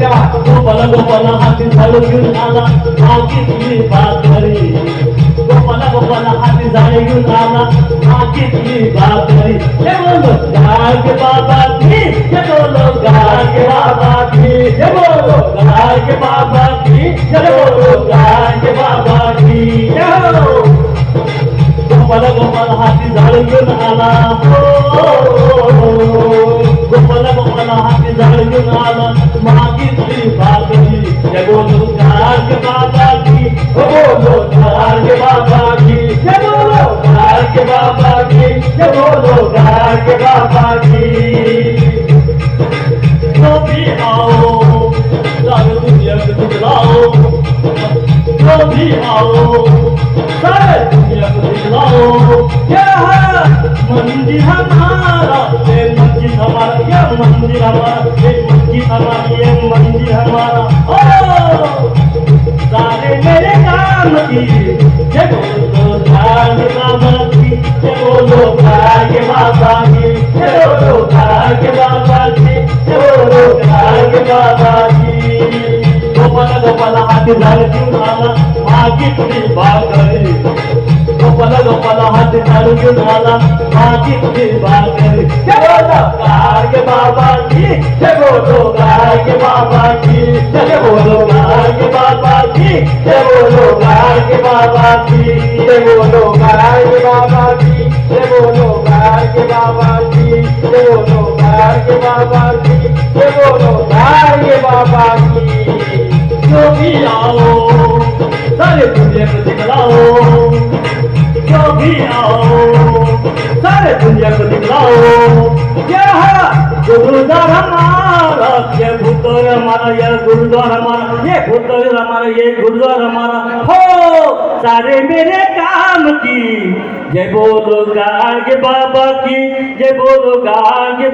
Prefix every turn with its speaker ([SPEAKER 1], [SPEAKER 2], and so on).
[SPEAKER 1] गोपाल गोपाल हाती झाडू घेऊन आला मागितली भाकरी गोपाल गोपाल हाती झाडू घेऊन आला मागितली भाकरी हे बोलो गागे बाबा की हे बोलो गागे बाबा की हे बोलो गागे बाबा की हे बोलो गागे बाबा की गोपाल गोपाल हाती झाडू घेऊन आला गोपाल गोपाल हाती झाडू घेऊन आला मागितली भाकरी हे बोलो गागे बाबा की हे बोलो गागे बाबा की हे बोलो गागे बाबा की हे बोलो गागे बाबा की तो भी आओ सारे दुनिया को दिखलाओ तो भी आओ सारे दुनिया को दिखलाओ क्या है मंदिर हमारा ये मंदिर हमारा ये मंदिर हमारा ये मंदिर हमारा ये मंदिर हमारा ओ सारे मेरे काम की ये बोलो गागे बाबा की ये बोलो गागे बाबा की ये बोलो गागे बाबा की ये बोलो गागे बाबा की गोपाल गोपाल हाती झाडू घेऊन आला मागितली भाकरी गोपाल गोपाल हाती झाडू घेऊन आला मागितली भाकरी हे बोलो गागे बाबा की हे बोलो गागे बाबा की हे बोलो गागे बाबा की हे बोलो गागे बाबा की हे बोलो गागे बाबा की हे बोलो गागे बाबा की हे बोलो गागे बाबा की हे बोलो गागे बाबा की जो भी आओ सारे दुनिया को दिखलाओ जो भी आओ सारे दुनिया को दिखलाओ क्या है गुरुद्वार हमारा ये गुरुद्वार हमारा ये गुरुद्वार हमारा ये गुरुद्वार हमारा ये गुरुद्वार हमारा हो सारे मेरे काम की जय बोलो गागे बाबा की जय बोलो गागे